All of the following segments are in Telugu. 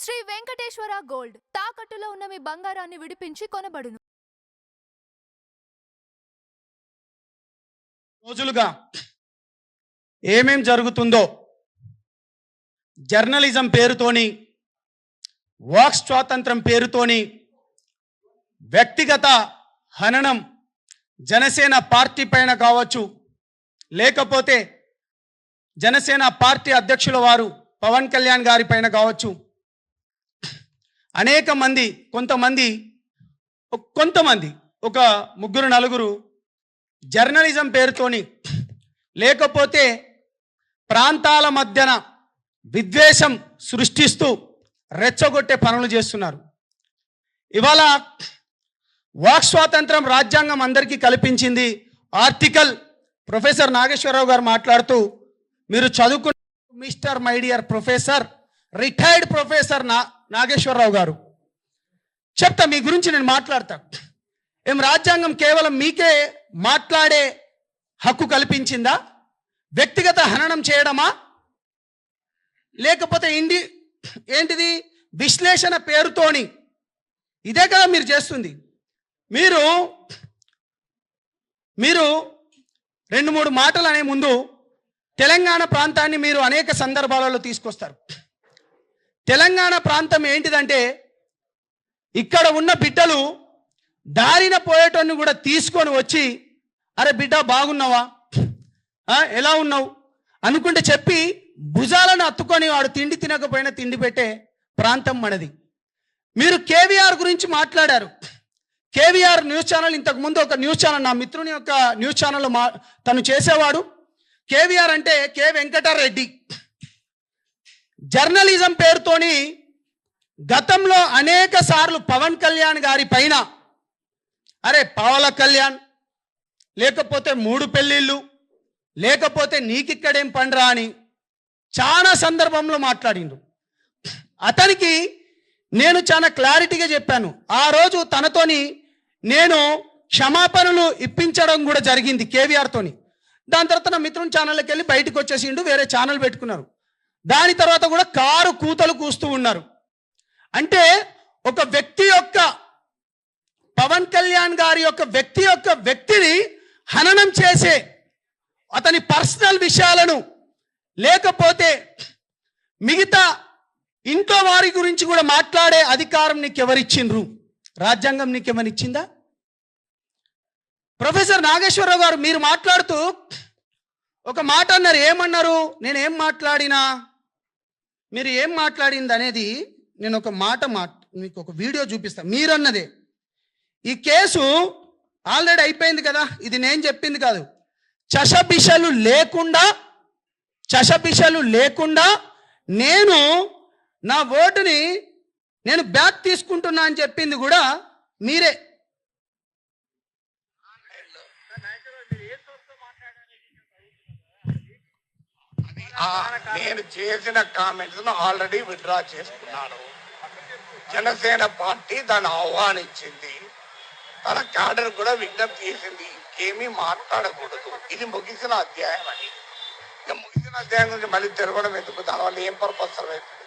శ్రీ వెంకటేశ్వర గోల్డ్ తాకట్టులో ఉన్న మీ బంగారాన్ని విడిపించి కొనబడును. రోజులుగా ఏమేం జరుగుతుందో జర్నలిజం పేరుతోని, వాక్ స్వాతంత్రం పేరుతోని వ్యక్తిగత హననం జనసేన పార్టీ పైన కావచ్చు, లేకపోతే జనసేన పార్టీ అధ్యక్షుల వారు పవన్ కళ్యాణ్ గారి పైన కావచ్చు, అనేక మంది కొంతమంది ఒక ముగ్గురు నలుగురు జర్నలిజం పేరుతోని, లేకపోతే ప్రాంతాల మధ్యన విద్వేషం సృష్టిస్తూ రెచ్చగొట్టే పనులు చేస్తున్నారు. ఇవాళ వాక్ స్వాతంత్రం రాజ్యాంగం అందరికీ కల్పించింది. ఆర్టికల్ ప్రొఫెసర్ నాగేశ్వరరావు గారు మాట్లాడుతూ, మీరు చదువుకున్న mister my dear professor, retired professor Nageswara Rao గారు చెప్తా, మీ గురించి నేను మాట్లాడతా. ఏం రాజ్యాంగం కేవలం మీకే మాట్లాడే హక్కు కల్పించిందా? వ్యక్తిగత హననం చేయడమా? లేకపోతే ఏంటిది విశ్లేషణ పేరుతోని? ఇదే కదా మీరు చేస్తుంది. మీరు 2-3 మాటలు అనే ముందు తెలంగాణ ప్రాంతాన్ని మీరు అనేక సందర్భాలలో తీసుకొస్తారు. తెలంగాణ ప్రాంతం ఏంటిదంటే, ఇక్కడ ఉన్న బిడ్డలు దారిన పోయేటోన్ని కూడా తీసుకొని వచ్చి, అరే బిడ్డ బాగున్నావా, ఎలా ఉన్నావు అనుకుంటే చెప్పి భుజాలను అత్తుకొని వాడు తిండి తినకపోయినా తిండి పెట్టే ప్రాంతం మనది. మీరు కేవీఆర్ గురించి మాట్లాడారు. కేవీఆర్ న్యూస్ ఛానల్, ఇంతకుముందు ఒక న్యూస్ ఛానల్, నా మిత్రుని యొక్క న్యూస్ ఛానల్లో తను చేసేవాడు. కేవీఆర్ అంటే కె వెంకటరెడ్డి. జర్నలిజం పేరుతోని గతంలో అనేక సార్లు పవన్ కళ్యాణ్ గారి పైన, అరే పవల కళ్యాణ్, లేకపోతే 3 పెళ్ళిళ్ళు, లేకపోతే నీకిక్కడేం పండ్రా అని చాలా సందర్భంలో మాట్లాడిండు. అతనికి నేను చాలా క్లారిటీగా చెప్పాను. ఆ రోజు తనతోని నేను క్షమాపణలు ఇప్పించడం కూడా జరిగింది కేవీఆర్తోని. దాని తర్వాత నా మిత్రుని ఛానల్కి వెళ్ళి బయటకు వచ్చేసిండు, వేరే ఛానల్ పెట్టుకున్నారు. దాని తర్వాత కూడా కారు కూతలు కూస్తూ ఉన్నారు. అంటే ఒక వ్యక్తి యొక్క, పవన్ కళ్యాణ్ గారి యొక్క వ్యక్తిని హననం చేసే, అతని పర్సనల్ విషయాలను, లేకపోతే మిగతా ఇంట్లో వారి గురించి కూడా మాట్లాడే అధికారం నీకు ఎవరిచ్చిండ్రు? రాజ్యాంగం నీకేమనిచ్చిందా? ప్రొఫెసర్ నాగేశ్వరరావు గారు మీరు మాట్లాడుతూ ఒక మాట అన్నారు. ఏమన్నారు? నేనేం మాట్లాడినా, మీరు ఏం మాట్లాడింది అనేది నేను ఒక మాట మీకు ఒక వీడియో చూపిస్తాను. మీరన్నదే. ఈ కేసు ఆల్రెడీ అయిపోయింది కదా, ఇది నేను చెప్పింది కాదు. చషబిషలు లేకుండా నేను నా ఓటుని నేను బ్యాక్ తీసుకుంటున్నా అని చెప్పింది కూడా మీరే. నేను చేసిన కామెంట్స్ ఆల్రెడీ విత్డ్రా చేసుకున్నాను. జనసేన పార్టీ దాన్ని ఆహ్వానించింది, తన క్యాడర్ కూడా విజ్ఞప్తి చేసింది ఇంకేమీ మాట్లాడకూడదు, ఇది ముగిసిన అధ్యాయం అని. ఇక ముగిసిన అధ్యాయం గురించి మళ్ళీ తిరగడం ఎందుకు? దానివల్ల ఏం పర్పస్ అవుతుంది?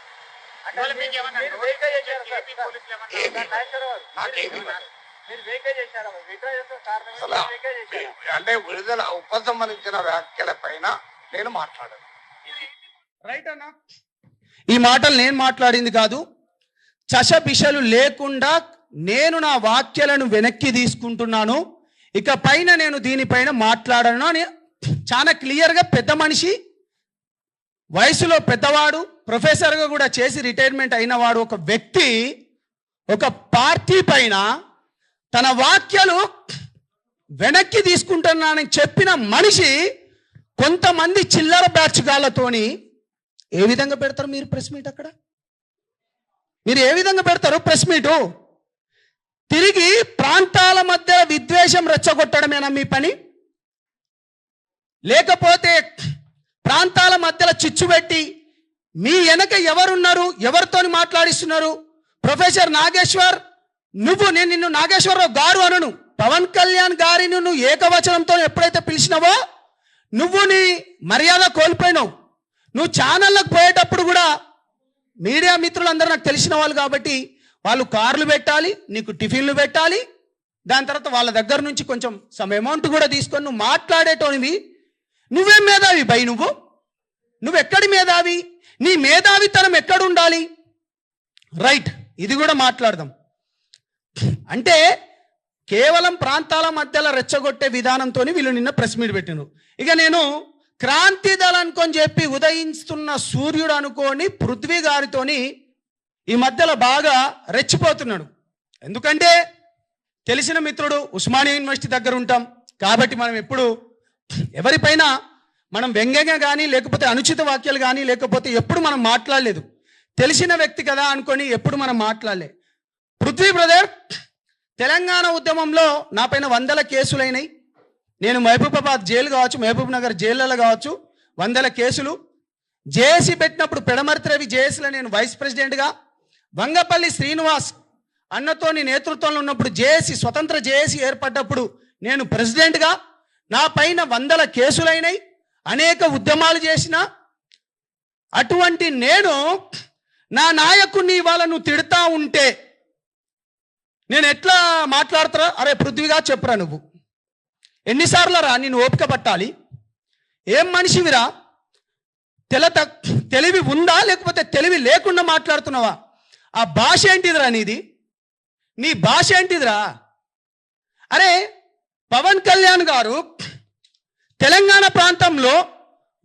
అంటే విడుదల ఉపసంహరించిన వ్యాఖ్యల పైన నేను మాట్లాడాను. రైట్ అన్నా, ఈ మాటలు నేను మాట్లాడింది కాదు. చషబిషలు లేకుండా నేను నా వాక్యాలను వెనక్కి తీసుకుంటున్నాను, ఇక పైన నేను దీనిపైన మాట్లాడను అని చాలా క్లియర్గా, పెద్ద మనిషి, వయసులో పెద్దవాడు, ప్రొఫెసర్గా కూడా చేసి రిటైర్మెంట్ అయినవాడు ఒక వ్యక్తి ఒక పార్టీ పైన తన వాక్యాలు వెనక్కి తీసుకుంటున్నానని చెప్పిన మనిషి కొంతమంది చిల్లర బ్యాచ్గాళ్ళతోని ఏ విధంగా పెడతారు మీరు ప్రెస్ మీట్? అక్కడ మీరు ఏ విధంగా పెడతారు ప్రెస్ మీటు? తిరిగి ప్రాంతాల మధ్య విద్వేషం రెచ్చగొట్టడమేనా మీ పని? లేకపోతే ప్రాంతాల మధ్యలో చిచ్చు పెట్టి మీ వెనక ఎవరున్నారు, ఎవరితోని మాట్లాడిస్తున్నారు? ప్రొఫెసర్ నాగేశ్వర్, నేను నిన్ను నాగేశ్వరరావు గారు అనను, పవన్ కళ్యాణ్ గారిని నువ్వు ఏకవచనంతో ఎప్పుడైతే పిలిచినావో నువ్వు నీ మర్యాద కోల్పోయినావు. నువ్వు ఛానళ్ళకు పోయేటప్పుడు కూడా మీడియా మిత్రులందరూ నాకు తెలిసిన వాళ్ళు కాబట్టి వాళ్ళు కార్లు పెట్టాలి, నీకు టిఫిన్లు పెట్టాలి, దాని తర్వాత వాళ్ళ దగ్గర నుంచి కొంచెం సమ్ అమౌంట్ కూడా తీసుకొని నువ్వు మాట్లాడేటోనివి. నువ్వేం మేధావి బై? నువ్వెక్కడి మేధావి? నీ మేధావితనం ఎక్కడ ఉండాలి? రైట్, ఇది కూడా మాట్లాడదాం. అంటే కేవలం ప్రాంతాల మధ్యలో రెచ్చగొట్టే విధానంతో వీళ్ళు నిన్న ప్రెస్ మీట్ పెట్టినారు. ఇక నేను క్రాంతి దళ అనుకొని చెప్పి ఉదయిస్తున్న సూర్యుడు అనుకోని పృథ్వీ గారితోని ఈ మధ్యలో బాగా రెచ్చిపోతున్నాడు. ఎందుకంటే తెలిసిన మిత్రుడు, ఉస్మానియా యూనివర్సిటీ దగ్గర ఉంటాం కాబట్టి మనం ఎప్పుడు ఎవరిపైన మనం వ్యంగ్యంగా కానీ లేకపోతే అనుచిత వాక్యాలు కానీ లేకపోతే ఎప్పుడు మనం మాట్లాడలేదు. తెలిసిన వ్యక్తి కదా అనుకొని ఎప్పుడు మనం మాట్లాడలే. పృథ్వీ బ్రదర్, తెలంగాణ ఉద్యమంలో నా పైన 100 కేసులు అయినాయి. నేను మహబూబాబాద్ జైలు కావచ్చు, మహబూబ్ నగర్ జైళ్ళలో కావచ్చు 100 కేసులు. జేఏసీ పెట్టినప్పుడు పెడమర్తి రవి జేఏసీలో నేను వైస్ ప్రెసిడెంట్గా, వంగపల్లి శ్రీనివాస్ అన్నతోని నేతృత్వంలో ఉన్నప్పుడు జేఏసీ స్వతంత్ర జేఏసీ ఏర్పడ్డప్పుడు నేను ప్రెసిడెంట్గా, నా పైన 100 కేసులైనాయి, అనేక ఉద్యమాలు చేసిన అటువంటి నేను నా నాయకుడిని ఇవాళ నువ్వు తిడతా ఉంటే నేను ఎట్లా మాట్లాడతారా? అరే పృథ్వీగా చెప్పురా, నువ్వు ఎన్నిసార్లు రా నేను ఓపిక పట్టాలి? ఏం మనిషివిరా? తెలివి ఉందా లేకపోతే తెలివి లేకుండా మాట్లాడుతున్నావా? ఆ భాష ఏంటిదిరా నీది? నీ భాష ఏంటిదిరా? అరే పవన్ కళ్యాణ్ గారు తెలంగాణ ప్రాంతంలో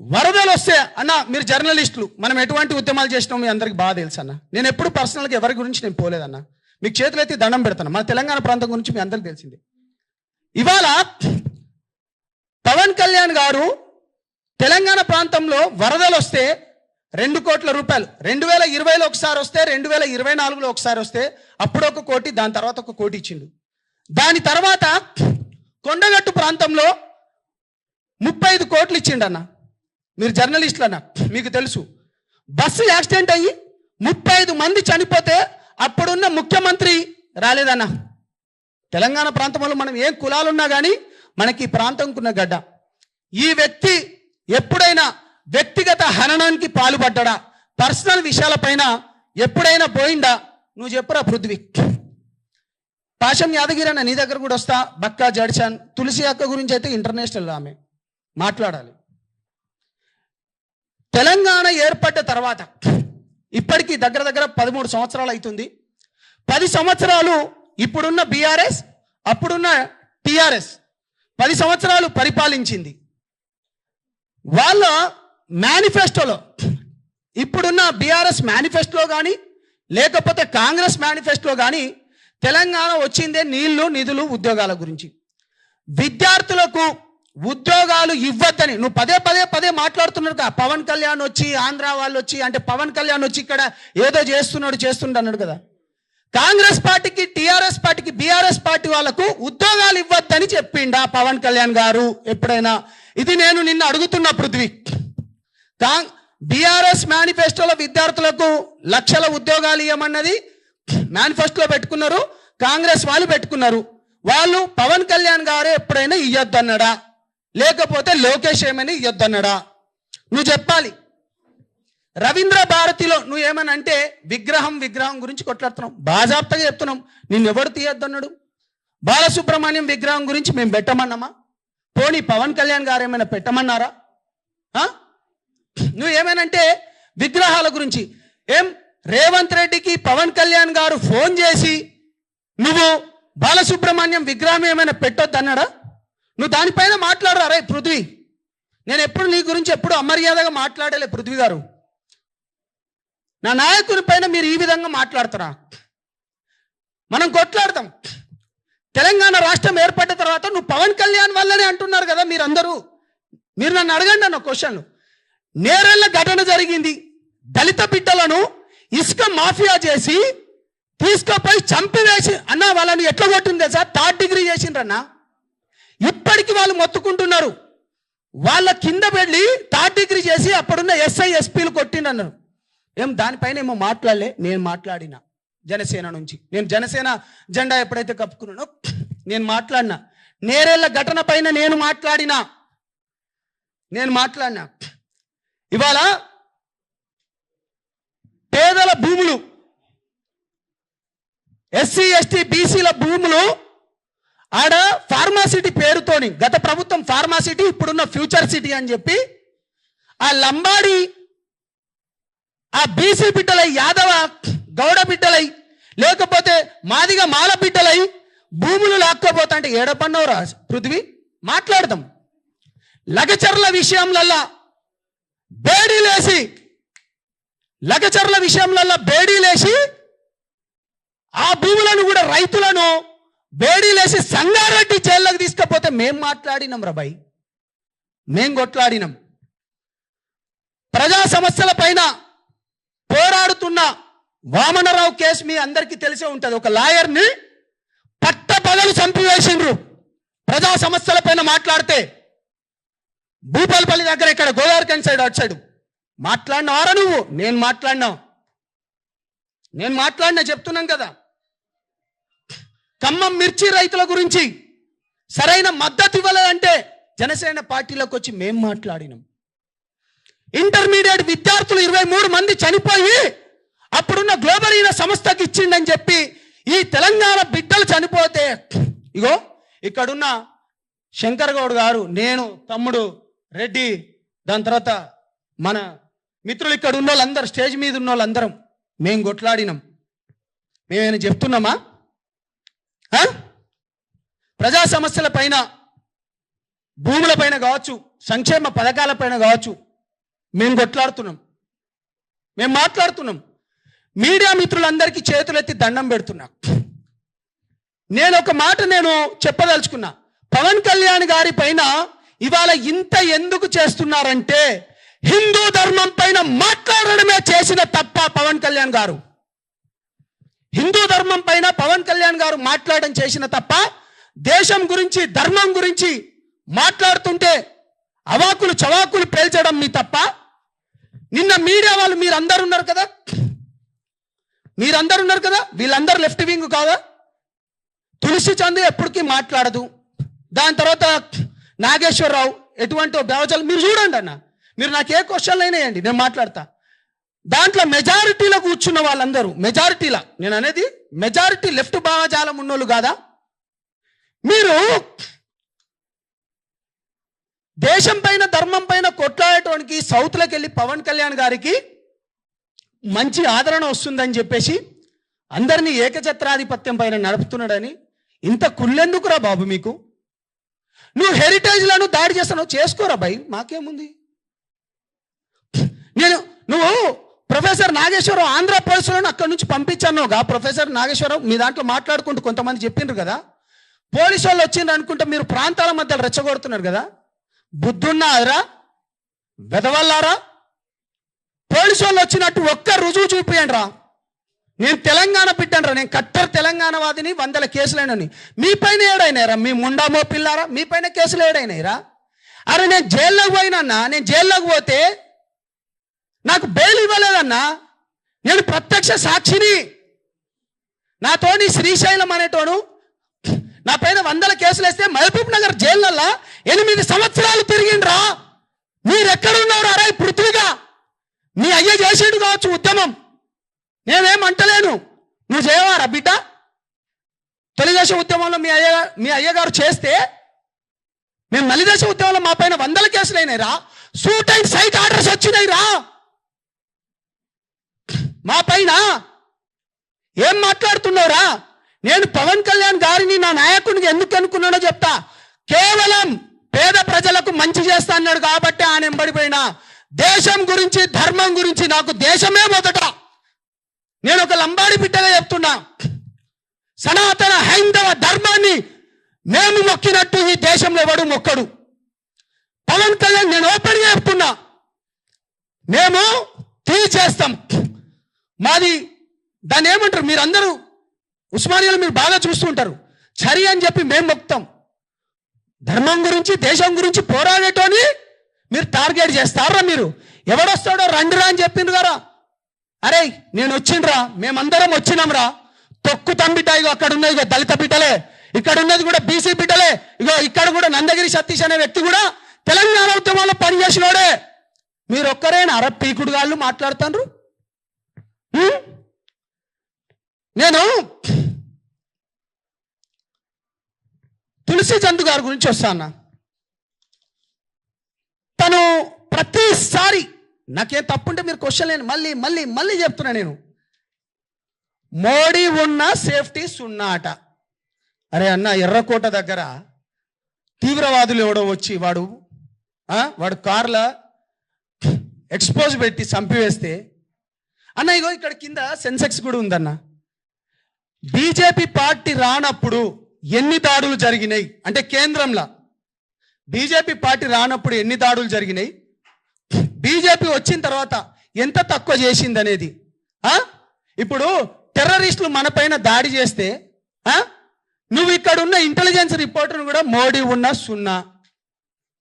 వరదలు వస్తే అన్న, మీరు జర్నలిస్టులు, మనం ఎటువంటి ఉద్యమాలు చేసినాం మీ అందరికి బాగా తెలుసు అన్న. నేను ఎప్పుడు పర్సనల్గా ఎవరి గురించి నేను పోలేదన్న. మీకు చేతులైతే దండం పెడతాను. మన తెలంగాణ ప్రాంతం గురించి మీ అందరికి తెలిసింది. ఇవాళ పవన్ కళ్యాణ్ గారు తెలంగాణ ప్రాంతంలో వరదలు వస్తే 2 కోట్ల రూపాయలు 2020లో ఒకసారి వస్తే, 2024లో ఒకసారి వస్తే, అప్పుడు 1 కోటి, దాని తర్వాత 1 కోటి ఇచ్చిండు. దాని తర్వాత కొండగట్టు ప్రాంతంలో 35 కోట్లు ఇచ్చిండు అన్న. మీరు జర్నలిస్టులు అన్న, మీకు తెలుసు. బస్సు యాక్సిడెంట్ అయ్యి 35 మంది చనిపోతే అప్పుడున్న ముఖ్యమంత్రి రాలేదన్న. తెలంగాణ ప్రాంతంలో మనం ఏం కులాలున్నా కానీ మనకి ఈ ప్రాంతంకున్న గడ్డ. ఈ వ్యక్తి ఎప్పుడైనా వ్యక్తిగత హననానికి పాల్పడ్డా? పర్సనల్ విషయాలపైన ఎప్పుడైనా పోయిందా? నువ్వు చెప్పురా పృథ్వీ. పాశం యాదగిరి అన్న, నీ దగ్గర కూడా వస్తా. బక్కా జడ్చాన్, తులసి అక్క గురించి అయితే ఇంటర్నేషనల్ ఆమె మాట్లాడాలి. తెలంగాణ ఏర్పడ్డ తర్వాత ఇప్పటికీ దగ్గర 13 సంవత్సరాలు అవుతుంది. 10 సంవత్సరాలు ఇప్పుడున్న బీఆర్ఎస్, అప్పుడున్న టీఆర్ఎస్ 10 సంవత్సరాలు పరిపాలించింది. వాళ్ళ మేనిఫెస్టోలో, ఇప్పుడున్న బీఆర్ఎస్ మేనిఫెస్టోలో కానీ లేకపోతే కాంగ్రెస్ మేనిఫెస్టోలో కానీ తెలంగాణ వచ్చిందే నీళ్లు, నిధులు, ఉద్యోగాల గురించి. విద్యార్థులకు ఉద్యోగాలు ఇవ్వద్దని నువ్వు పదే మాట్లాడుతున్నాడు. పవన్ కళ్యాణ్ వచ్చి, ఆంధ్ర వాళ్ళు వచ్చి, అంటే పవన్ కళ్యాణ్ వచ్చి ఇక్కడ ఏదో చేస్తున్నాడు అన్నాడు కదా. కాంగ్రెస్ పార్టీకి, టీఆర్ఎస్ పార్టీకి, బీఆర్ఎస్ పార్టీ వాళ్ళకు ఉద్యోగాలు ఇవ్వద్దని చెప్పిండా పవన్ కళ్యాణ్ గారు ఎప్పుడైనా? ఇది నేను నిన్న అడుగుతున్నా పృథ్వీ. బీఆర్ఎస్ మేనిఫెస్టోలో విద్యార్థులకు లక్షల ఉద్యోగాలు ఇవ్వమన్నది మేనిఫెస్టోలో పెట్టుకున్నారు, కాంగ్రెస్ వాళ్ళు పెట్టుకున్నారు. వాళ్ళు పవన్ కళ్యాణ్ గారే ఎప్పుడైనా ఇయ్యొద్దన్నాడా లేకపోతే లోకేష్ ఏమైనా ఇయ్యొద్దన్నాడా? నువ్వు చెప్పాలి. రవీంద్ర భారతిలో నువ్వు ఏమని అంటే విగ్రహం గురించి కొట్లాడుతున్నాం, బాజాప్తగా చెప్తున్నాం. నిన్ను ఎవడు తీయొద్దన్నాడు? బాలసుబ్రహ్మణ్యం విగ్రహం గురించి మేము పెట్టమన్నామా? పోనీ పవన్ కళ్యాణ్ గారు ఏమైనా పెట్టమన్నారా? నువ్వు ఏమైనంటే విగ్రహాల గురించి ఏం రేవంత్ రెడ్డికి పవన్ కళ్యాణ్ గారు ఫోన్ చేసి నువ్వు బాలసుబ్రహ్మణ్యం విగ్రహం ఏమైనా పెట్టొద్దన్నాడా? నువ్వు దానిపైన మాట్లాడరా? రే పృథ్వీ, నేను ఎప్పుడు నీ గురించి ఎప్పుడు అమర్యాదగా మాట్లాడలే పృథ్వీ గారు. నా నాయకుని పైన మీరు ఈ విధంగా మాట్లాడతారా? మనం కొట్లాడతాం. తెలంగాణ రాష్ట్రం ఏర్పడ్డ తర్వాత నువ్వు పవన్ కళ్యాణ్ వల్లనే అంటున్నారు కదా మీరందరూ. మీరు నన్ను అడగండి అన్న క్వశ్చన్. నేరెళ్ళ ఘటన జరిగింది. దళిత బిడ్డలను ఇసుక మాఫియా చేసి తీసుకుపోయి చంపివేసి అన్న, వాళ్ళని ఎట్లా కొట్టింది సార్? 3rd degree చేసిండ్రన్నా. ఇప్పటికి వాళ్ళు మొత్తుకుంటున్నారు. వాళ్ళ కింద వెళ్ళి 3rd డిగ్రీ చేసి అప్పుడున్న ఎస్ఐ ఎస్పీలు కొట్టిండన్నారు. ఏం దానిపైన ఏమో మాట్లాడలే. నేను మాట్లాడినా జనసేన నుంచి. నేను జనసేన జెండా ఎప్పుడైతే కప్పుకున్నానో నేను మాట్లాడినా. నేరెళ్ళ ఘటన పైన నేను మాట్లాడినా. ఇవాళ పేద ఎకరాల భూములు, ఎస్సీ ఎస్టీ బీసీల భూములు ఆడ ఫార్మాసిటీ పేరుతోని, గత ప్రభుత్వం ఫార్మాసిటీ, ఇప్పుడున్న ఫ్యూచర్ సిటీ అని చెప్పి ఆ లంబాడి ఆ బీసీ బిడ్డలై, యాదవ గౌడ బిడ్డలై, లేకపోతే మాదిగా మాల బిడ్డలై భూములు లాక్కోపోతా అంటే ఏడపన్నవరా పృథ్వీ? మాట్లాడదాం. లగచర్ల విషయంలల్లా బేడీలేసి ఆ భూములను కూడా రైతులను బేడీలేసి సంగారెడ్డి జైల్లోకి తీసుకపోతే మేం మాట్లాడినాం రా భయ్, మేం కొట్లాడినాం. ప్రజా సమస్యల పైన పోరాడుతున్న వామనరావు కేసు మీ అందరికీ తెలిసే ఉంటుంది. ఒక లాయర్ని పట్టపగలు చంపివేసిండ్రు ప్రజా సమస్యల పైన మాట్లాడితే. భూపాలపల్లి దగ్గర ఇక్కడ గోదావరికన్ సైడ్ అటు సైడ్ మాట్లాడినావారా నువ్వు? నేను మాట్లాడినా చెప్తున్నాం కదా. ఖమ్మం మిర్చి రైతుల గురించి సరైన మద్దతు ఇవ్వలేదంటే జనసేన పార్టీలోకి వచ్చి మేం మాట్లాడినాం. ఇంటర్మీడియట్ విద్యార్థులు 23 మంది చనిపోయి అప్పుడున్న గ్లోబల్ ఈన సంస్థకి ఇచ్చిండని చెప్పి ఈ తెలంగాణ బిడ్డలు చనిపోతే, ఇగో ఇక్కడున్న శంకర్ గౌడ్ గారు, నేను, తమ్ముడు రెడ్డి, దాని తర్వాత మన మిత్రులు ఇక్కడ ఉన్న వాళ్ళందరూ, స్టేజ్ మీద ఉన్న వాళ్ళందరం మేం కొట్లాడినాం. మేమేమైనా చెప్తున్నామా? ప్రజా సమస్యల పైన, భూముల పైన కావచ్చు, సంక్షేమ పథకాల పైన కావచ్చు మేము కొట్లాడుతున్నాం, మేము మాట్లాడుతున్నాం. మీడియా మిత్రులందరికీ చేతులెత్తి దండం పెడుతున్నా. నేను ఒక మాట చెప్పదలుచుకున్నా. పవన్ కళ్యాణ్ గారి పైన ఇవాళ ఇంత ఎందుకు చేస్తున్నారంటే, హిందూ ధర్మం పైన మాట్లాడడమే చేసిన తప్ప పవన్ కళ్యాణ్ గారు. హిందూ ధర్మం పైన పవన్ కళ్యాణ్ గారు మాట్లాడడం చేసిన తప్ప, దేశం గురించి, ధర్మం గురించి మాట్లాడుతుంటే అవాకులు చవాకులు పేల్చడం మీ తప్ప. నిన్న మీడియా వాళ్ళు మీరందరూ ఉన్నారు కదా, వీళ్ళందరూ లెఫ్ట్ వింగ్ కాదా? తులసి చంద్ ఎప్పటికీ మాట్లాడదు. దాని తర్వాత నాగేశ్వరరావు ఎటువంటి బేవచాలు మీరు చూడండి అన్న. మీరు నాకు ఏ క్వశ్చన్లు అయినాయండి, నేను మాట్లాడతా. దాంట్లో మెజారిటీలో కూర్చున్న వాళ్ళందరూ, మెజారిటీలా నేను అనేది మెజారిటీ లెఫ్ట్ భావజాలం ఉన్నోళ్ళు కాదా? మీరు దేశం పైన, ధర్మం పైన కొట్లాడటానికి సౌత్లోకి వెళ్ళి పవన్ కళ్యాణ్ గారికి మంచి ఆదరణ వస్తుందని చెప్పేసి అందరినీ ఏకఛత్రాధిపత్యం పైన నడుపుతున్నాడని ఇంత కుళ్ళెందుకురా బాబు మీకు? నువ్వు హెరిటేజ్లను దాడి చేస్తావు, చేసుకోరా భయ్, మాకేముంది? నువ్వు ప్రొఫెసర్ నాగేశ్వరరావు ఆంధ్ర పోలీసులను అక్కడి నుంచి పంపించానుగా. ప్రొఫెసర్ నాగేశ్వరరావు మీ దాంట్లో మాట్లాడుకుంటూ కొంతమంది చెప్పిండ్రు కదా, పోలీసు వాళ్ళు వచ్చిండ్రు అనుకుంటే మీరు ప్రాంతాల మధ్యలో రెచ్చగొడుతున్నారు కదా. బుద్ధున్నారా వెదవల్లారా? పోలీసు వాళ్ళు వచ్చినట్టు ఒక్క రుజువు చూపియండి రా. నేను తెలంగాణ బిడ్డనరా, నేను కట్టర్ తెలంగాణ వాదిని, 100 కేసులైనని. మీ పైన ఏడైనారా? మీ ముండామో పిల్లారా, మీ పైన కేసులు ఏడైనాయిరా? అరే నేను జైల్లోకి పోయినన్నా, నేను జైల్లోకి పోతే నాకు బెయిల్ ఇవ్వలేదన్నా, నేను ప్రత్యక్ష సాక్షిని. నాతోని శ్రీశైలం అనేటోను నా పైన 100 కేసులు వేస్తే మహబూబ్ నగర్ జైళ్ళల్లో 8 సంవత్సరాలు తిరిగిండ్రా. మీరెక్కడున్నారా? అరే పృథ్వీగా మీ అయ్య చేసేడు కావచ్చు ఉద్యమం, నేనేమంటలేను. నువ్వు చేయవారా బిడ్డ? తెలుగుదేశం ఉద్యమంలో మీ అయ్యగారు చేస్తే, మేము మలిదేశ ఉద్యమంలో మా పైన 100 కేసులు అయినాయిరా. సూట్ అండ్ సైట్ ఆర్డర్స్ వచ్చినాయిరా మా పైన. ఏం మాట్లాడుతున్నావురా? నేను పవన్ కళ్యాణ్ గారిని నా నాయకుడిని ఎందుకు అనుకున్నానో చెప్తా. కేవలం పేద ప్రజలకు మంచి చేస్తా అన్నాడు కాబట్టి ఆయన ఎంబడిపోయినా. దేశం గురించి, ధర్మం గురించి నాకు దేశమే మొదట. నేను ఒక లంబాడి బిడ్డగా చెప్తున్నా, సనాతన హైందవ ధర్మాన్ని మేము మొక్కినట్టు ఈ దేశంలో ఎవడు మొక్కడు. పవన్ కళ్యాణ్ నేను ఓపెన్గా చెప్తున్నా, మేము తీసేస్తాం. మాది దాన్ని ఏమంటారు మీరందరూ ఉస్మానియాలో మీరు బాగా చూస్తూ ఉంటారు, చరి అని చెప్పి మేము మొక్తాం. ధర్మం గురించి, దేశం గురించి పోరాడేటోని మీరు టార్గెట్ చేస్తారా? మీరు ఎవడొస్తాడో రండిరా అని చెప్పిండ్రు కదా. అరే నేను వచ్చిండ్రా, మేమందరం వచ్చినాంరా. తొక్కు తంబిడ్డ, ఇగో అక్కడ ఉన్నది ఇగో దళిత బిడ్డలే, ఇక్కడ ఉన్నది కూడా బీసీ బిడ్డలే. ఇగో ఇక్కడ కూడా నందగిరి సతీష్ అనే వ్యక్తి కూడా తెలంగాణ ఉద్యమంలో పనిచేసినోడే. మీరు ఒక్కరేనా అర పీకుడు గాళ్ళు మాట్లాడుతాండ్రు? హ్మ్? నేను తులసి చంద్ గారి గురించి వస్తాను. తను ప్రతిసారి నాకేం తప్పుంటే మీరు క్వశ్చన్ లేని మళ్ళీ మళ్ళీ మళ్ళీ చెప్తున్నా, నేను మోడీ ఉన్న సేఫ్టీ సున్నా అట. అరే అన్న, ఎర్రకోట దగ్గర తీవ్రవాదులు ఎవడో వచ్చి వాడు కార్ల ఎక్స్పోజ్ పెట్టి చంపివేస్తే, అన్న ఇగో ఇక్కడ కింద సెన్సెక్స్ కూడా ఉందన్న. బీజేపీ పార్టీ రానప్పుడు ఎన్ని దాడులు జరిగినాయి అంటే, కేంద్రంలో బీజేపీ పార్టీ రానప్పుడు ఎన్ని దాడులు జరిగినాయి, బీజేపీ వచ్చిన తర్వాత ఎంత తక్కువ చేసింది అనేది. ఇప్పుడు టెర్రరిస్టులు మన పైన దాడి చేస్తే నువ్వు ఇక్కడ ఉన్న ఇంటెలిజెన్స్ రిపోర్టర్ను కూడా మోడీ ఉన్న సున్నా,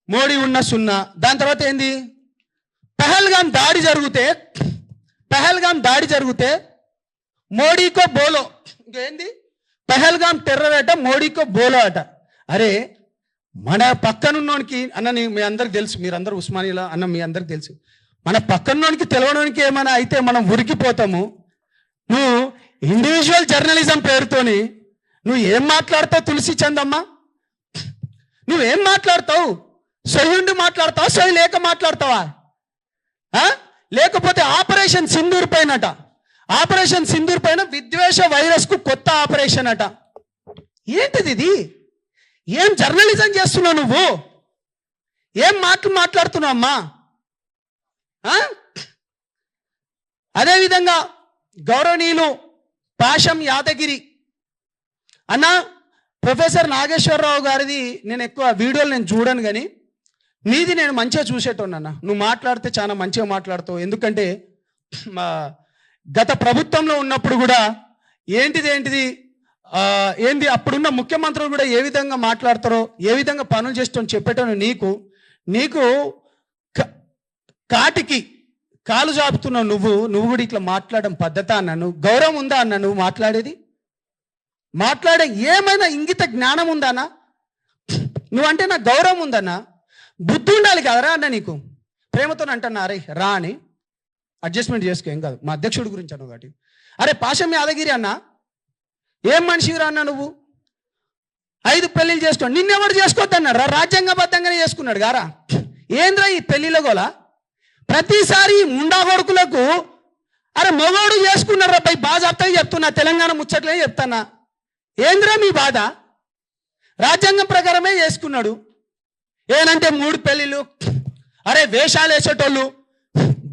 మోడీ ఉన్న సున్నా. దాని తర్వాత ఏంది, పహల్గాం దాడి జరిగితే మోడీకో బోలో, ఇంకేంది పహల్గాం టెర్రర్ అట, మోడీకో బోలో అట. అరే మన పక్కనున్నోనికి అన్న, మీ అందరికి తెలుసు, మీరందరూ ఉస్మానియాలో అన్న, మీ అందరికి తెలుసు, మన పక్కనున్నోనికి తెలవడానికి ఏమైనా అయితే మనం ఉరికిపోతాము. నువ్వు ఇండివిజువల్ జర్నలిజం పేరుతోని నువ్వు ఏం మాట్లాడతావు తులసి చందమ్మ? నువ్వేం మాట్లాడతావు? సొయ్యుండి మాట్లాడతావా, సొయ్యి లేక మాట్లాడతావా? లేకపోతే ఆపరేషన్ సింధూర్ పైనట, ఆపరేషన్ సింధూర్ పైన విద్వేష వైరస్ కు కొత్త ఆపరేషన్ అట. ఏంటిది ఇది? ఏం జర్నలిజం చేస్తున్నావు నువ్వు? ఏం మాట్లాడుతున్నావు అమ్మా? అదేవిధంగా గౌరవనీయులు పాషం యాదగిరి అన్న, ప్రొఫెసర్ నాగేశ్వరరావు గారిది నేను ఎక్కువ వీడియోలు నేను చూడను, కానీ నీది నేను మంచిగా చూసేటోను అన్న. నువ్వు మాట్లాడితే చాలా మంచిగా మాట్లాడతావు. ఎందుకంటే గత ప్రభుత్వంలో ఉన్నప్పుడు కూడా ఏంది అప్పుడున్న ముఖ్యమంత్రులు కూడా ఏ విధంగా మాట్లాడతారో, ఏ విధంగా పనులు చేస్తారో చెప్పేటోను. నీకు కాటికి కాలు చాపుతున్నావు నువ్వు కూడా ఇట్లా మాట్లాడడం పద్ధత అన్నాను? గౌరవం ఉందా అన్న? నువ్వు మాట్లాడే ఏమైనా ఇంగిత జ్ఞానం ఉందానా? నువ్వంటే నాకు గౌరవం ఉందన్నా, బుద్ధి ఉండాలి కదరా అన్న. నీకు ప్రేమతో అంటున్నా, అరే రా అని అడ్జస్ట్మెంట్ చేసుకో, ఏం కాదు. మా అధ్యక్షుడి గురించి అన్న ఒకటి. అరే పాషం యాదగిరి అన్న, ఏం మనిషిరా అన్న నువ్వు? 5 పెళ్ళిళ్ళు చేసుకోండి, నిన్నెవడు చేసుకోవద్దన్నారా? రాజ్యాంగబద్ధంగానే చేసుకున్నాడు గారా. ఏంద్రా ఈ పెళ్లిలో గోలా? ప్రతిసారి ముండా కొడుకులకు అరే మగోడు చేసుకున్నారా పై బాగా చెప్తున్నా, తెలంగాణ ముచ్చట్లే చెప్తానా. ఏంద్రా మీ బాధ? రాజ్యాంగం ప్రకారమే చేసుకున్నాడు. ఏనంటే 3 పెళ్ళిళ్ళు, అరే వేషాలు వేసేటోళ్ళు,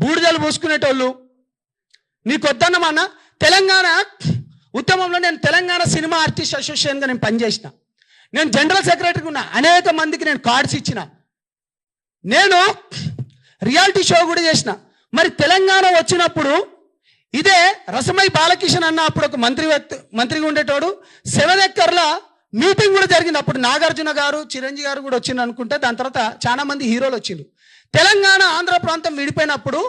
బూడిదలు పూసుకునేటోళ్ళు. నీకొద్దన్నమన్నా తెలంగాణ ఉద్యమంలో నేను తెలంగాణ సినిమా ఆర్టిస్ట్ అసోసియేషన్గా నేను పనిచేసిన, నేను జనరల్ సెక్రటరీగా ఉన్నా, అనేక మందికి నేను కార్డ్స్ ఇచ్చిన, నేను రియాలిటీ షో కూడా చేసిన. మరి తెలంగాణ వచ్చినప్పుడు ఇదే రసమై బాలకిషన్ అన్న అప్పుడు ఒక మంత్రిగా ఉండేటోడు 7 ఎకర్ల మీటింగ్ కూడా జరిగింది. అప్పుడు నాగార్జున గారు, చిరంజీవి గారు కూడా వచ్చింది అనుకుంటే. దాని తర్వాత చాలా మంది హీరోలు వచ్చిండ్రు. తెలంగాణ ఆంధ్ర ప్రాంతం విడిపోయినప్పుడు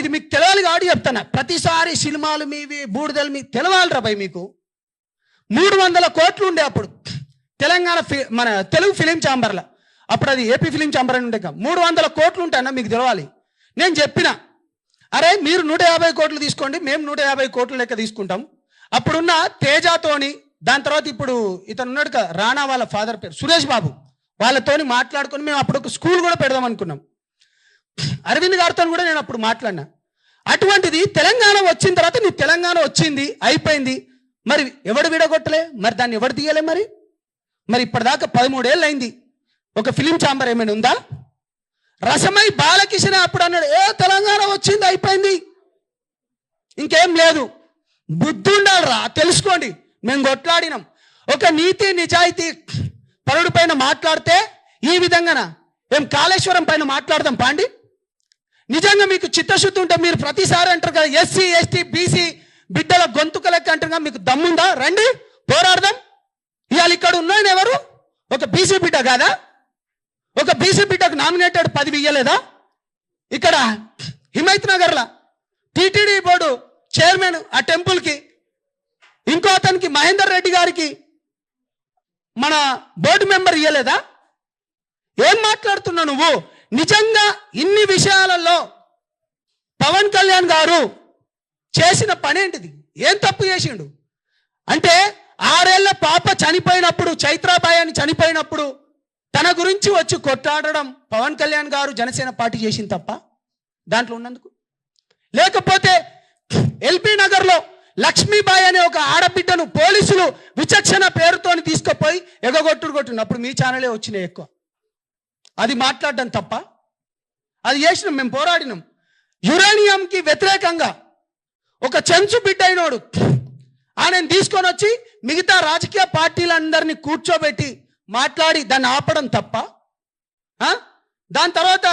ఇది మీకు తెలవాలి కాబట్టి చెప్తాను. ప్రతిసారి సినిమాలు మీవి, బూడిదలు మీకు తెలవాలిరా భయ్. మీకు 300 కోట్లు ఉండే అప్పుడు తెలంగాణ మన తెలుగు ఫిలిం ఛాంబర్లో. అప్పుడు అది ఏపీ ఫిలిం ఛాంబర్ అని ఉండే. 300 కోట్లు ఉంటాయన్న, మీకు తెలవాలి. నేను చెప్పిన, అరే మీరు 150 కోట్లు తీసుకోండి, మేము 150 కోట్ల లెక్క తీసుకుంటాం. అప్పుడున్న తేజాతోని, దాని తర్వాత ఇప్పుడు ఇతను ఉన్నాడు కదా రాణా వాళ్ళ ఫాదర్ పేరు సురేష్ బాబు, వాళ్ళతోని మాట్లాడుకొని మేము అప్పుడు ఒక స్కూల్ కూడా పెడదాం అనుకున్నాం. అరవింద్ గారితో కూడా నేను అప్పుడు మాట్లాడినా. అటువంటిది తెలంగాణ వచ్చిన తర్వాత నీ తెలంగాణ వచ్చింది, అయిపోయింది. మరి ఎవడు విడగొట్టలే? మరి దాన్ని ఎవడు తీయలే? మరి ఇప్పటిదాకా 13 ఏళ్ళు అయింది. ఒక ఫిలిం ఛాంబర్ ఏమైనా ఉందా? రసమై బాలకిషన్ అప్పుడు అన్నాడు, తెలంగాణ వచ్చింది, అయిపోయింది, ఇంకేం లేదు. బుద్ధి ఉండాలిరా, తెలుసుకోండి. మేము కొట్లాడినాం. ఒక నీతి నిజాయితీ పరుడు పైన మాట్లాడితే ఈ విధంగానా? ఏం కాళేశ్వరం పైన మాట్లాడదాం పాండి? నిజంగా మీకు చిత్తశుద్ధి ఉంటే మీరు ప్రతిసారి అంటారు కదా ఎస్సీ ఎస్టీ బీసీ బిడ్డల గొంతుక లెక్క అంటారు. మీకు దమ్ముందా? రండి పోరాడదాం. ఇవాళ ఇక్కడ ఉన్నాయని ఎవరు? ఒక బీసీ బిడ్డ కాదా? ఒక బీసీ బిడ్డకు నామినేటెడ్ పదవి ఇయ్యలేదా? ఇక్కడ హిమైత్ నగర్లో టీటీడీ బోర్డు చైర్మన్ ఆ టెంపుల్కి, ఇంకో అతనికి మహేందర్ రెడ్డి గారికి మన బోర్డు మెంబర్ ఇయ్యలేదా? ఏం మాట్లాడుతున్నావు నువ్వు? నిజంగా ఇన్ని విషయాలలో పవన్ కళ్యాణ్ గారు చేసిన పని ఏంటిది? ఏం తప్పు చేసిండు? అంటే 6 ఏళ్ల పాప చనిపోయినప్పుడు, చైత్రాబాయి అని చనిపోయినప్పుడు తన గురించి వచ్చి కొట్లాడడం పవన్ కళ్యాణ్ గారు జనసేన పార్టీ చేసింది తప్ప దాంట్లో ఉన్నందుకు? లేకపోతే ఎల్బీ నగర్లో లక్ష్మీబాయి అనే ఒక ఆడబిడ్డను పోలీసులు విచక్షణ పేరుతోని తీసుకుపోయి కొట్టినప్పుడు మీ ఛానలే వచ్చినాయి ఎక్కువ. అది మాట్లాడడం తప్ప? అది చేసినాం, మేము పోరాడినాం. యురేనియంకి వ్యతిరేకంగా ఒక చెంచు బిడ్డ అయినోడు ఆయనను తీసుకొని వచ్చి మిగతా రాజకీయ పార్టీలందరినీ కూర్చోబెట్టి మాట్లాడి దాన్ని ఆపడం తప్ప? దాని తర్వాత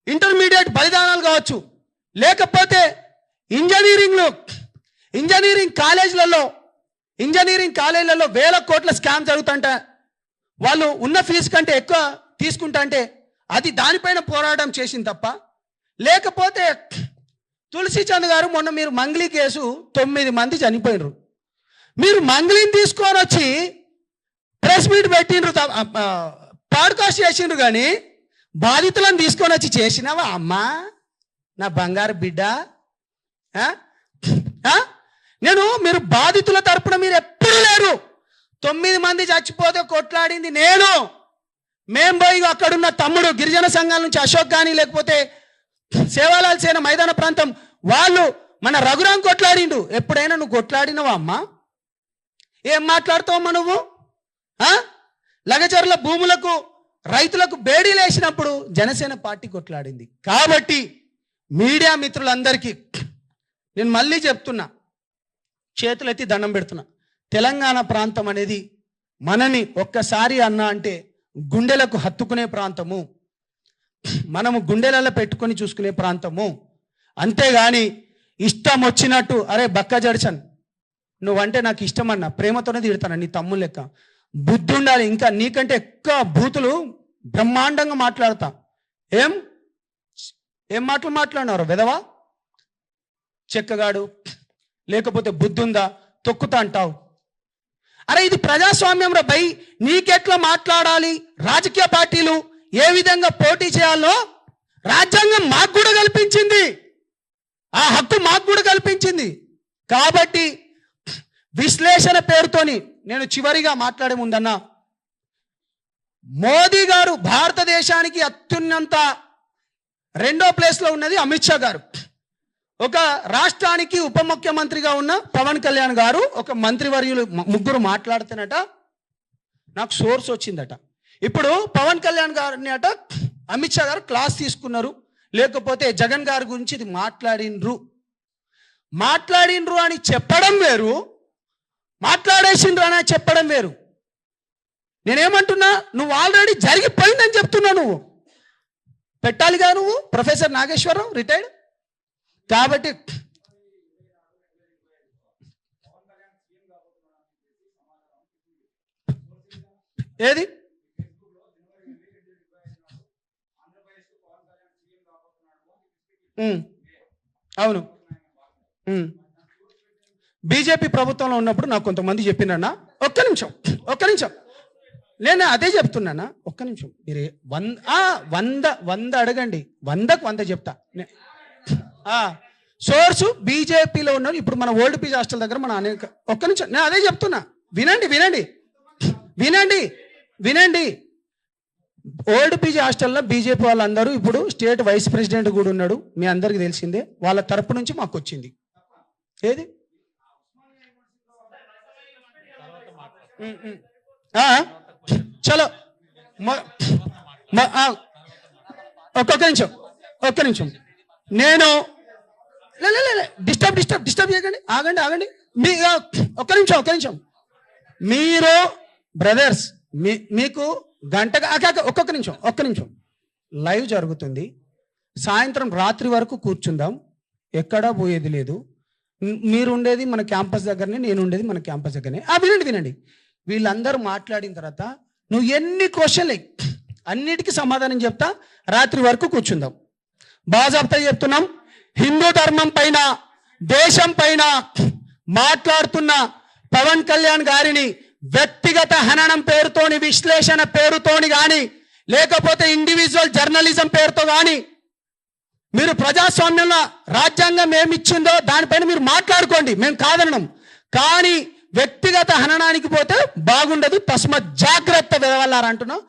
ఇంటర్మీడియట్ బలిదానాలు కావచ్చు, లేకపోతే ఇంజనీరింగ్ కాలేజీలలో వేల కోట్ల స్కామ్ జరుగుతుంటే వాళ్ళు ఉన్న ఫీజు కంటే ఎక్కువ తీసుకుంటా అంటే అది దానిపైన పోరాటం చేసింది తప్ప? లేకపోతే తులసిచంద్ గారు మొన్న మీరు మంగ్లీ కేసు 9 మంది చనిపోయినరు, మీరు మంగ్లీని తీసుకొని వచ్చి ప్రెస్ మీట్ పెట్టిండ్రు, పాడ్కాస్ట్ చేసిండ్రు, కానీ బాధితులను తీసుకొని వచ్చి చేసినావా అమ్మా నా బంగారు బిడ్డ? మీరు బాధితుల తరపున మీరు ఎప్పుడు లేరు. 9 మంది చచ్చిపోతే కొట్లాడింది నేను. మేం పోయి అక్కడున్న తమ్ముడు గిరిజన సంఘాల నుంచి అశోక్ కానీ లేకపోతే సేవాలాల్ సేన మైదాన ప్రాంతం వాళ్ళు మన రఘురాం కొట్లాడిండు. ఎప్పుడైనా నువ్వు కొట్లాడినవా అమ్మా? ఏం మాట్లాడుతావమ్మా నువ్వు? లగచర్ల భూములకు రైతులకు బేడీలు వేసినప్పుడు జనసేన పార్టీ కొట్లాడింది. కాబట్టి మీడియా మిత్రులందరికీ నేను మళ్ళీ చెప్తున్నా, చేతులెత్తి దండం పెడుతున్నా, తెలంగాణ ప్రాంతం అనేది మనని ఒక్కసారి అన్నా అంటే గుండెలకు హత్తుకునే ప్రాంతము, మనము గుండెలలో పెట్టుకొని చూసుకునే ప్రాంతము. అంతేగాని ఇష్టం వచ్చినట్టు అరే బక్క జడ్సన్ నువ్వంటే నాకు ఇష్టం అన్న ప్రేమతోనే తిడతాను, నీ తమ్ముడు లెక్క బుద్ధి ఉండాలి. ఇంకా నీకంటే ఎక్కువ బూతులు బ్రహ్మాండంగా మాట్లాడతా. ఏం మాటలు మాట్లాడినారు వెదవా? చెక్కగాడు, లేకపోతే బుద్ధి ఉందా, తొక్కుతా అంటావు. అరే ఇది ప్రజాస్వామ్యం రా భయ్. నీకెట్లా మాట్లాడాలి, రాజకీయ పార్టీలు ఏ విధంగా పోటీ చేయాలో రాజ్యాంగం మాకు కూడా కల్పించింది, ఆ హక్కు మాకు కూడా కల్పించింది. కాబట్టి విశ్లేషణ పేరుతోని నేను చివరిగా మాట్లాడే ముందన్నా, మోదీ గారు భారతదేశానికి అత్యున్నత 2వ ప్లేస్లో ఉన్నది అమిత్ షా గారు. ఒక రాష్ట్రానికి ఉప ముఖ్యమంత్రిగా ఉన్న పవన్ కళ్యాణ్ గారు, ఒక మంత్రివర్యులు ముగ్గురు మాట్లాడుతున్నట నాకు సోర్స్ వచ్చిందట. ఇప్పుడు పవన్ కళ్యాణ్ గారిని అట అమిత్ షా గారు క్లాస్ తీసుకున్నారు, లేకపోతే జగన్ గారి గురించి ఇది మాట్లాడిండ్రు అని చెప్పడం వేరు, మాట్లాడేసిండ్రు అని చెప్పడం వేరు. నేనేమంటున్నా, నువ్వు ఆల్రెడీ జరిగిపోయిందని చెప్తున్నా. నువ్వు పెట్టాలిగా, నువ్వు ప్రొఫెసర్ నాగేశ్వరరావు రిటైర్డ్. కాబట్టి ఏది అవును, బీజేపీ ప్రభుత్వంలో ఉన్నప్పుడు నాకు కొంతమంది చెప్పినన్నా. ఒక్క నిమిషం నేను అదే చెప్తున్నానా. ఒక్క నిమిషం, మీరు 100 అడగండి, 100కు 100 చెప్తా. సోర్సు బీజేపీలో ఉన్నారు. ఇప్పుడు మన ఓల్డ్ పీజీ హాస్టల్ దగ్గర మన అనేక. ఒక్క నిమిషం, నేను అదే చెప్తున్నా. వినండి. ఓల్డ్ పీజీ హాస్టల్లో బీజేపీ వాళ్ళందరూ ఇప్పుడు స్టేట్ వైస్ ప్రెసిడెంట్ కూడా ఉన్నాడు, మీ అందరికి తెలిసిందే. వాళ్ళ తరపు నుంచి మాకు వచ్చింది. ఏది చలో ఒక్క నిమిషం నేను డిస్టర్బ్ చేయకండి. ఆగండి. మీ ఒక్క నిమిషం మీరు బ్రదర్స్ మీకు గంటగా ఒక్క నిమిషం లైవ్ జరుగుతుంది. సాయంత్రం రాత్రి వరకు కూర్చుందాం, ఎక్కడా పోయేది లేదు. మీరు ఉండేది మన క్యాంపస్ దగ్గరనే, నేను ఉండేది మన క్యాంపస్ దగ్గరనే. వినండి. వీళ్ళందరూ మాట్లాడిన తర్వాత నువ్వు ఎన్ని క్వశ్చన్లు అన్నిటికీ సమాధానం చెప్తా. రాత్రి వరకు కూర్చుందాం. బాజాబ్తా చెప్తున్నాం. హిందూ ధర్మం పైన, దేశం పైన మాట్లాడుతున్న పవన్ కళ్యాణ్ గారిని వ్యక్తిగత హననం పేరుతోని, విశ్లేషణ పేరుతోని కానీ, లేకపోతే ఇండివిజువల్ జర్నలిజం పేరుతో కానీ మీరు ప్రజాస్వామ్యంలో రాజ్యాంగం ఏమిచ్చిందో దానిపైన మీరు మాట్లాడుకోండి, మేము కాదనడం. కానీ వ్యక్తిగత హననానికి పోతే బాగుండదు, తస్మత్ జాగ్రత్త వెదవల్లారంటున్నాం.